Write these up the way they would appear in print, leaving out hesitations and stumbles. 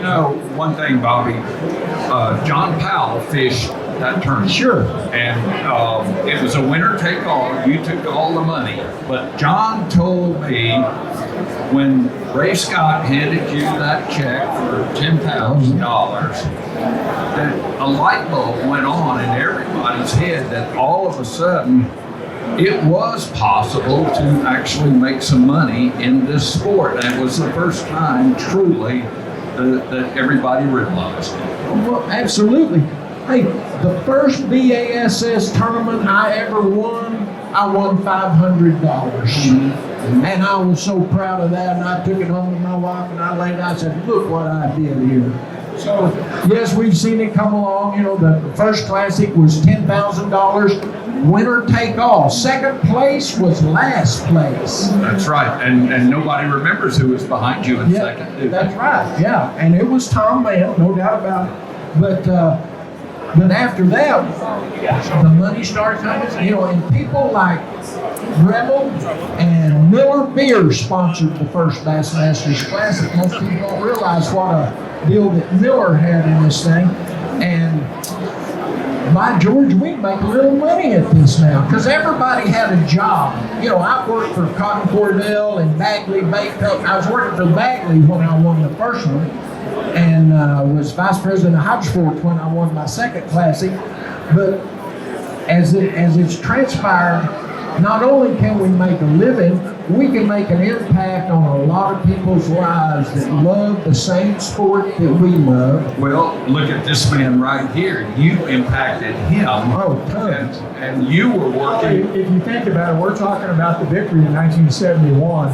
know one thing, Bobby. John Powell fished that tournament. Sure. And it was a winner take all. You took all the money. But John told me when Ray Scott handed you that check for $10,000, that a light bulb went on in everybody's head that all of a sudden it was possible to actually make some money in this sport. And it was the first time truly that everybody realized. Well, absolutely. Hey, the first BASS tournament I ever won, I won $500. And I was so proud of that, and I took it home to my wife, and I laid out and said, look what I did here. So, yes, we've seen it come along. You know, the first classic was $10,000, winner take all. Second place was last place. That's right, and nobody remembers who was behind you in second. That's right, yeah. And it was Tom Mann, no doubt about it. But after that, the money started coming, you know, and people like Rebel and Miller Beer sponsored the first Bassmasters Classic. Most people don't realize what a deal that Miller had in this thing. And by George, we make a little money at this now because everybody had a job. You know, I worked for Cotton Cordell and Bagley Bait Company. I was working for Bagley when I won the first one, and was vice president of Hodgeport when I won my second classic. But as it's transpired, not only can we make a living, we can make an impact on a lot of people's lives that love the same sport that we love. Well, look at this man right here. You impacted him. Oh, tons. And you were working. If you think about it, we're talking about the victory in 1971.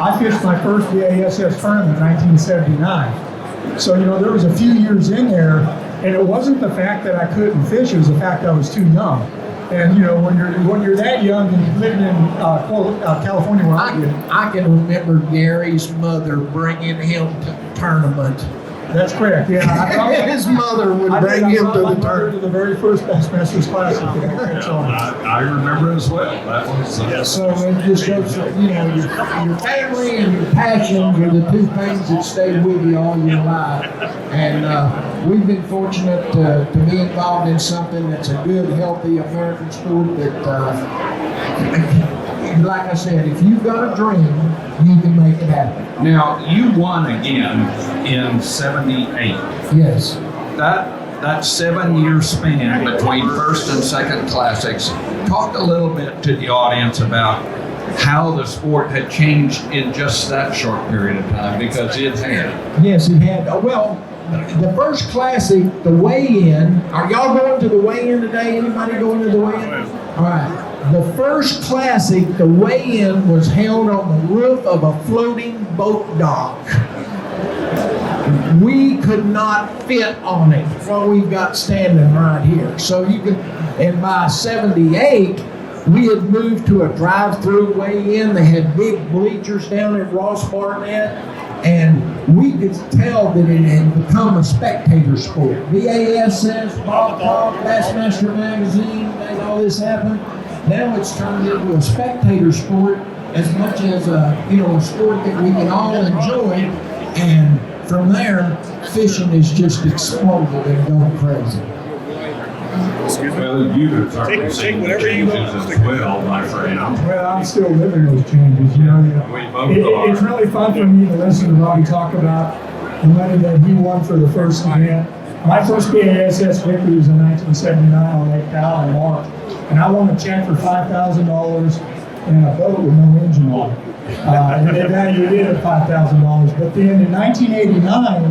I fished my first BASS tournament in 1979. So, you know, there was a few years in there, and it wasn't the fact that I couldn't fish, it was the fact I was too young. And you know, when you're that young and living in California where I can remember Gary's mother bringing him to tournament. That's correct. Yeah, his mother would bring him to the tournament. To the very first Bassmasters Classic. I remember as well. That was so it just shows that, you know, your family and your passions are the two things that stay with you all your life. And we've been fortunate to be involved in something that's a good, healthy American sport that, like I said, if you've got a dream, you can make it happen. Now, you won again in 78. Yes. That 7-year span between first and second classics, talk a little bit to the audience about how the sport had changed in just that short period of time, because it had. Yes, it had. Well, the first classic, the weigh-in, are y'all going to the weigh-in today? Anybody going to the weigh-in? All right. The first classic, the weigh-in was held on the roof of a floating boat dock. We could not fit on it, what we've got standing right here. So you can, and by 78, we had moved to a drive-through weigh-in. They had big bleachers down at Ross Barnett, and we could tell that it had become a spectator sport. BASS, Bob Talk, Bassmaster Magazine, made all this happen. Now it's turned into a spectator sport as much as a sport that we can all enjoy. And from there, fishing has just exploded and gone crazy. Well, you have certainly seen the changes as well, my friend. Well, I'm still living those changes, you know. It's really fun for me to listen to Robbie talk about the money that he won for the first event. My first BASS victory was in 1979 on Lake Powell in March, and I won a check for $5,000 in a boat with no engine on it. And they valued it at $5,000. But then in 1989,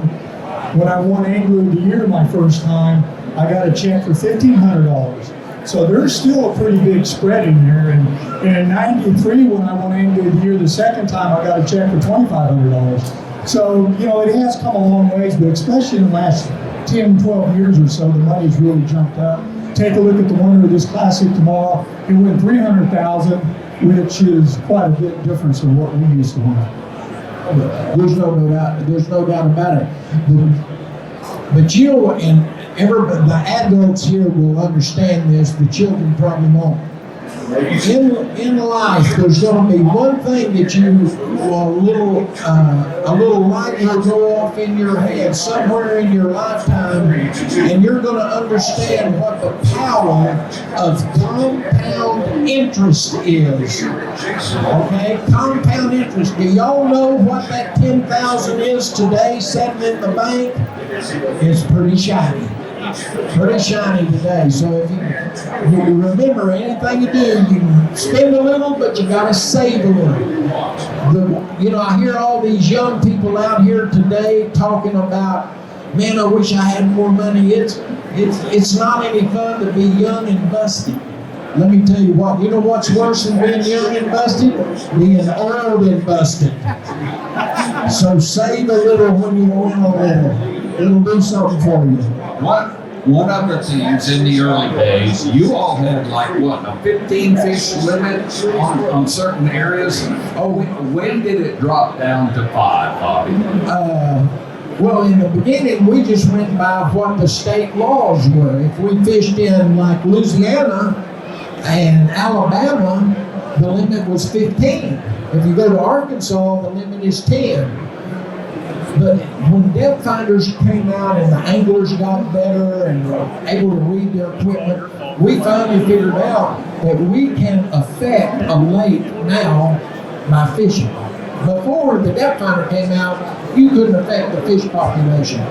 when I won Angler of the Year my first time, I got a check for $1,500. So there's still a pretty big spread in there. And in 93, when I won Angler of the Year the second time, I got a check for $2,500. So, you know, it has come a long ways, but especially in the last 10, 12 years or so, the money's really jumped up. Take a look at the winner of this classic tomorrow. He won $300,000, which is quite a bit difference from what we used to win. There's no doubt about it. But you know, and everybody, the adults here will understand this, the children probably won't. in life, there's going to be one thing that a little light will go off in your head somewhere in your lifetime, and you're going to understand what the power of compound interest is. Okay, compound interest. Do y'all know what that 10,000 is today, sitting in the bank? It's pretty shiny. Pretty shiny today. So if you remember, anything you do, you can spend a little, but you gotta save a little. I hear all these young people out here today talking about, man, I wish I had more money. It's not any fun to be young and busted. Let me tell you what. You know what's worse than being young and busted? Being old and busted. So save a little when you win a little. It'll do something for you. One of the things in the early days, you all had a 15 fish limit on certain areas. Oh, when did it drop down to 5, Bobby? Well, in the beginning, we just went by what the state laws were. If we fished in like Louisiana and Alabama, the limit was 15. If you go to Arkansas, the limit is 10. But when depth finders came out and the anglers got better and were able to read their equipment, we finally figured out that we can affect a lake now by fishing. Before the depth finder came out, you couldn't affect the fish population.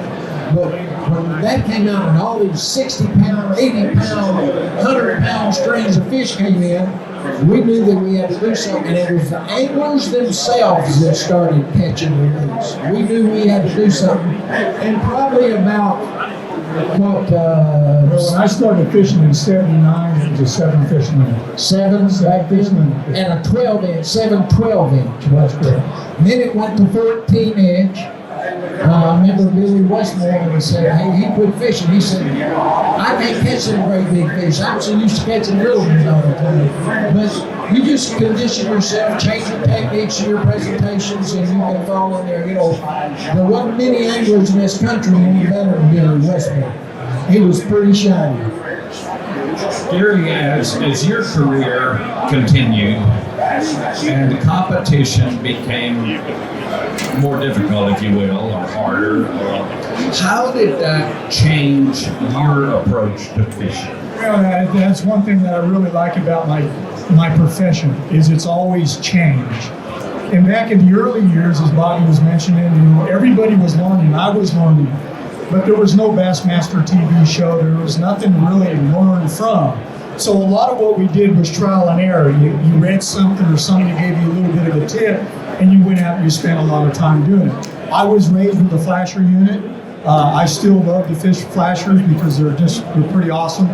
But when that came out and all these 60-pound, 80-pound, 100-pound strings of fish came in, we knew that we had to do something, and it was the anglers themselves that started catching release. We knew we had to do something, and probably about when I started fishing in '79, it was a 7 fish limit. 7 back then, and a 12-inch, 12-inch. That's correct. Then it went to 14-inch. I remember Billy Westmoreland said, hey, he quit fishing. He said, I can't catch them great big fish. I'm so used to catching little ones all the time. But you just condition yourself, change your techniques in your presentations, and you can fall in there. There wasn't many anglers in this country any better than Billy Westmoreland. He was pretty shiny. Gary, as your career continued and the competition became more difficult, if you will, or harder, how did that change your approach to fishing? Well, that's one thing that I really like about my profession, is it's always changed. And back in the early years, as Bobby was mentioning, everybody was learning. I was learning. But there was no Bassmaster TV show. There was nothing to really learn from. So a lot of what we did was trial and error. You read something or somebody gave you a little bit of a tip, and you went out and you spent a lot of time doing it. I was raised with a flasher unit. I still love to fish flashers because they're pretty awesome.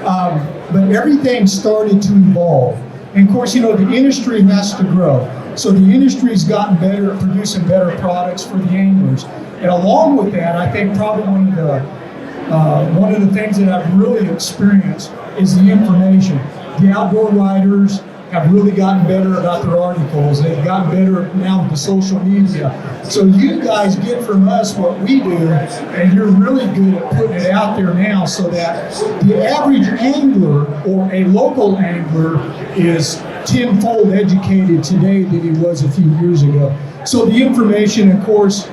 But everything started to evolve. And of course, the industry has to grow. So the industry's gotten better at producing better products for the anglers. And along with that, I think probably one of the things that I've really experienced is the information. The outdoor writers have really gotten better about their articles. They've gotten better now with the social media. So you guys get from us what we do, and you're really good at putting it out there now so that the average angler or a local angler is tenfold educated today than he was a few years ago. So the information, of course,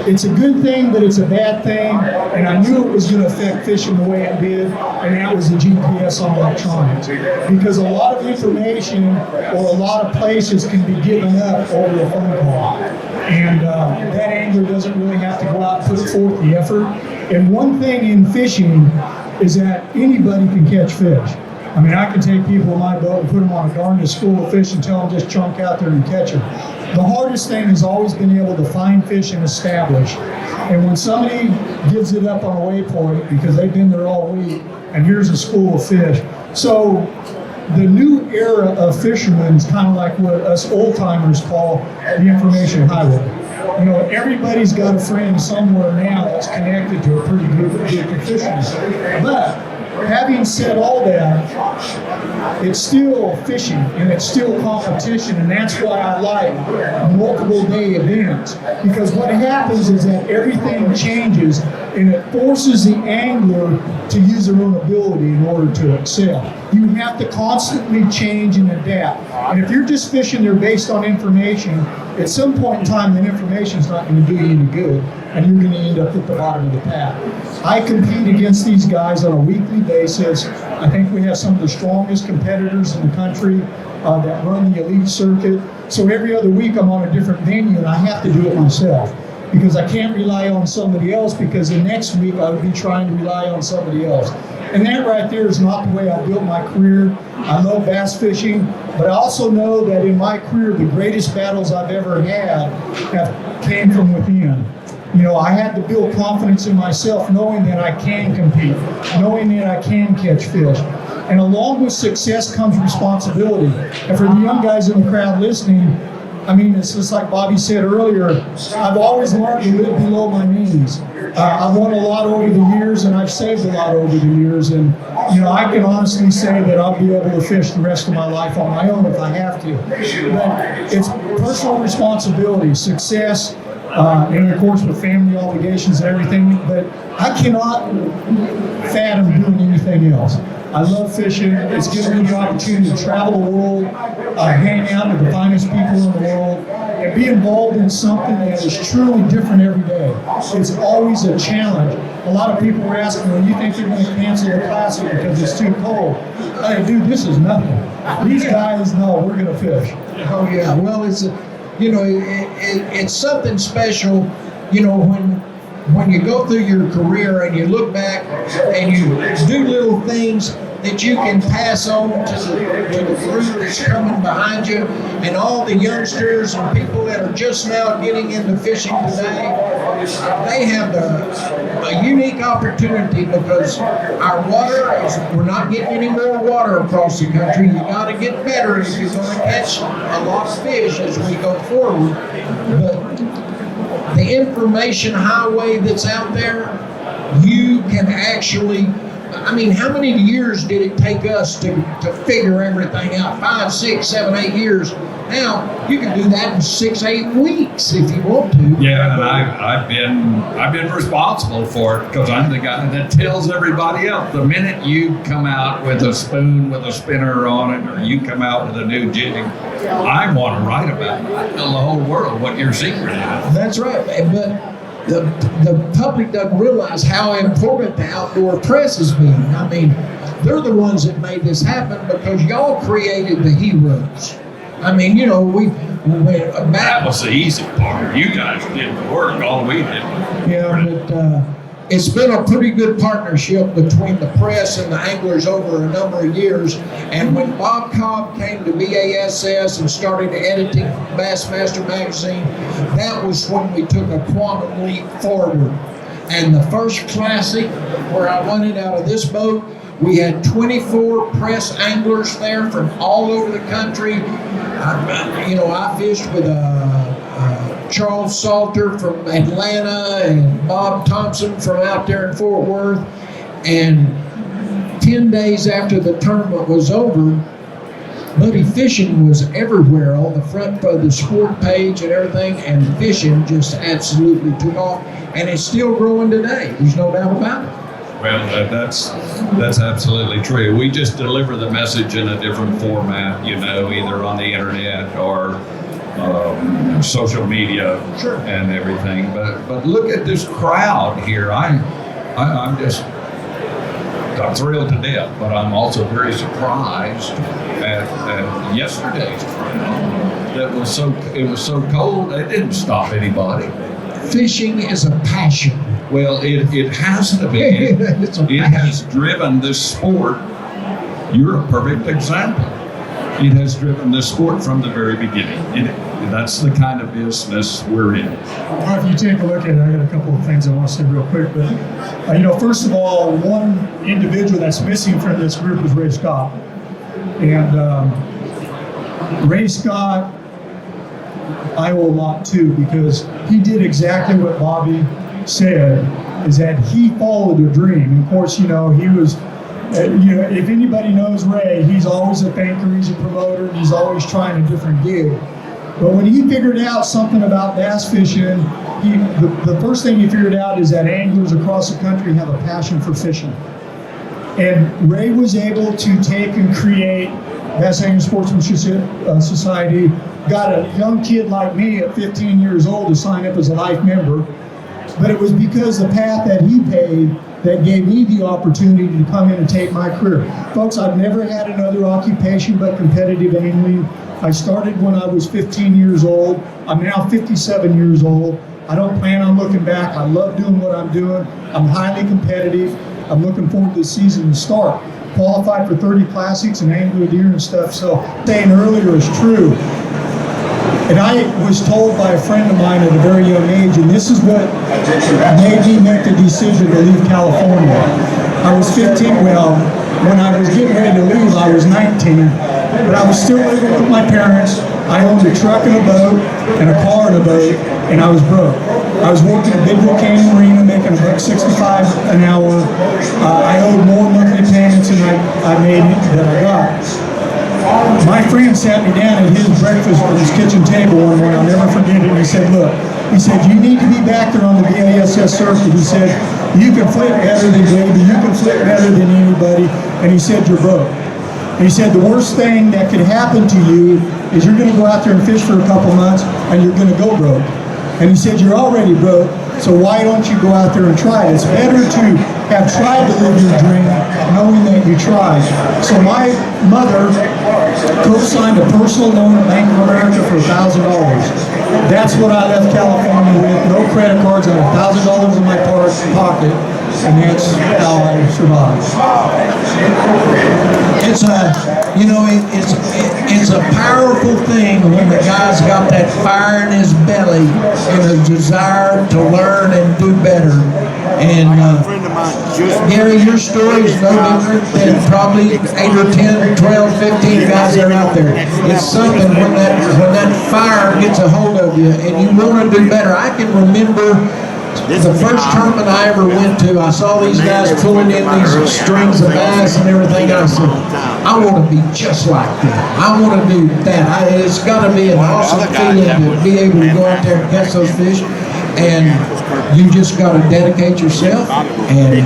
it's a good thing, but it's a bad thing, and I knew it was going to affect fishing the way it did, and that was the GPS on electronics. Because a lot of information or a lot of places can be given up over a phone call. And that angler doesn't really have to go out and put forth the effort. And one thing in fishing is that anybody can catch fish. I mean, I can take people in my boat and put them on a darndest school of fish and tell them just chunk out there and catch them. The hardest thing has always been able to find fish and establish. And when somebody gives it up on a waypoint because they've been there all week, and here's a school of fish. So the new era of fishermen is kind of like what us old timers call the information highway. Everybody's got a friend somewhere now that's connected to a pretty good group of fishermen. But having said all that, it's still fishing and it's still competition, and that's why I like multiple day events, because what happens is that everything changes and it forces the angler to use their own ability in order to excel. You have to constantly change and adapt. And if you're just fishing there based on information, at some point in time, that information is not going to do you any good, and you're going to end up at the bottom of the pack. I compete against these guys on a weekly basis. I think we have some of the strongest competitors in the country that run the elite circuit. So every other week I'm on a different venue, and I have to do it myself because I can't rely on somebody else, because the next week I would be trying to rely on somebody else. And that right there is not the way I built my career. I love bass fishing, but I also know that in my career, the greatest battles I've ever had have came from within. You know, I had to build confidence in myself, knowing that I can compete, knowing that I can catch fish. And along with success comes responsibility. And for the young guys in the crowd listening, I mean, it's just like Bobby said earlier, I've always learned to live below my means. I've won a lot over the years, and I've saved a lot over the years. And, you know, I can honestly say that I'll be able to fish the rest of my life on my own if I have to. But it's personal responsibility, success, and of course with family obligations and everything, but I cannot fathom doing anything else. I love fishing. It's given me the opportunity to travel the world, hang out with the finest people in the world, and be involved in something that is truly different every day. It's always a challenge. A lot of people were asking, well, you think they're going to cancel the Classic because it's too cold? Hey, dude, this is nothing. These guys know we're going to fish. Oh yeah, well, it's it's something special, you know, when you go through your career and you look back and you do little things that you can pass on to the group that's coming behind you, and all the youngsters and people that are just now getting into fishing today, they have a unique opportunity, because our water we're not getting any more water across the country. You got to get better if you're going to catch a lot of fish as we go forward. But the information highway that's out there, you can actually, I mean, how many years did it take us to figure everything out? 5, 6, 7, 8 years. Now you can do that in 6, 8 weeks if you want to. Yeah, and I've been responsible for it, because I'm the guy that tells everybody else. The minute you come out with a spoon with a spinner on it, or you come out with a new jig, I want to write about it. I tell the whole world what your secret is. That's right, but the public doesn't realize how important the outdoor press has been. I mean, they're the ones that made this happen, because y'all created the heroes. I mean, you know, we went back. That was the easy part. You guys did the work. All we did. Yeah, but it's been a pretty good partnership between the press and the anglers over a number of years. And when Bob Cobb came to BASS and started editing Bassmaster magazine, that was when we took a quantum leap forward. And the first Classic, where I won it out of this boat, we had 24 press anglers there from all over the country. I fished with Charles Salter from Atlanta and Bob Thompson from out there in Fort Worth. And 10 days after the tournament was over, Buddy Fishing was everywhere on the front of the sport page and everything, and fishing just absolutely took off. And it's still growing today. There's no doubt about it. Well, that's absolutely true. We just deliver the message in a different format, you know, either on the internet or social media. Sure. And everything. But look at this crowd here. I'm thrilled to death, but I'm also very surprised at yesterday's crowd. It was so cold. It didn't stop anybody. Fishing is a passion. Well, it has to be. It has driven this sport. You're a perfect example. It has driven this sport from the very beginning. That's the kind of business we're in. Well, if you take a look at it, I got a couple of things I want to say real quick. But first of all, one individual that's missing from this group is Ray Scott. And Ray Scott, I owe a lot to, because he did exactly what Bobby said, is that he followed a dream. And of course, he was, if anybody knows Ray, he's always a thinker, he's a promoter, and he's always trying a different gig. But when he figured out something about bass fishing, the first thing he figured out is that anglers across the country have a passion for fishing. And Ray was able to take and create Bass Angler Sportsmanship Society, got a young kid like me at 15 years old to sign up as a life member. But it was because the path that he paved that gave me the opportunity to come in and take my career. Folks, I've never had another occupation but competitive angling. I started when I was 15 years old. I'm now 57 years old. I don't plan on looking back. I love doing what I'm doing. I'm highly competitive. I'm looking forward to the season to start. Qualified for 30 classics and angler deer and stuff. So saying earlier is true. And I was told by a friend of mine at a very young age, and this is what made me make the decision to leave California. I was 15, well, when I was getting ready to leave, I was 19, but I was still living with my parents. I owned a truck and a boat, and a car and a boat, and I was broke. I was working at Bidwell Canyon Marina, making $1.65 an hour. I owed more monthly payments than I made that I got. My friend sat me down at his breakfast at his kitchen table one morning. I'll never forget it. And he said, look, he said, you need to be back there on the BASS circuit. He said, you can flip better than Davey. You can flip better than anybody. And he said, you're broke. And he said, the worst thing that could happen to you is you're going to go out there and fish for a couple months and you're going to go broke. And he said, you're already broke, so why don't you go out there and try it? It's better to have tried to live your dream knowing that you tried. So my mother co-signed a personal loan at Bank of America for $1,000. That's what I left California with. No credit cards and $1,000 in my pocket, and that's how I survived. It's a powerful thing when the guy's got that fire in his belly and a desire to learn and do better. And Gary, your story is no different than probably 8 or 10, 12, 15 guys that are out there. It's something when that fire gets a hold of you and you want to do better. I can remember the first tournament I ever went to, I saw these guys pulling in these strings of bass and everything. I said, I want to be just like them. I want to do that. It's got to be an awesome feeling to be able to go out there and catch those fish. And you just got to dedicate yourself and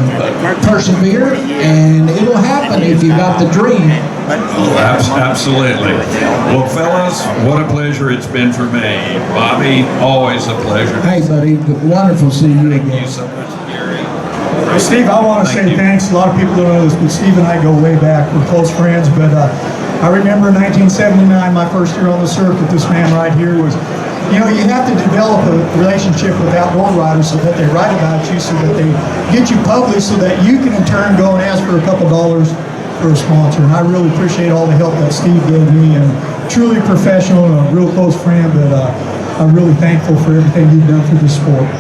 persevere, and it'll happen if you got the dream. Absolutely. Well, fellas, what a pleasure it's been for me. Bobby, always a pleasure. Hey, buddy, wonderful seeing you again. Thank you so much, Gary. Steve, I want to say thanks. A lot of people don't know this, but Steve and I go way back. We're close friends, but I remember in 1979, my first year on the circuit, this man right here was, you know, you have to develop a relationship with outdoor riders so that they write about you, so that they get you published, so that you can in turn go and ask for a couple dollars for a sponsor. And I really appreciate all the help that Steve gave me, and truly professional and a real close friend, but I'm really thankful for everything you've done for the sport.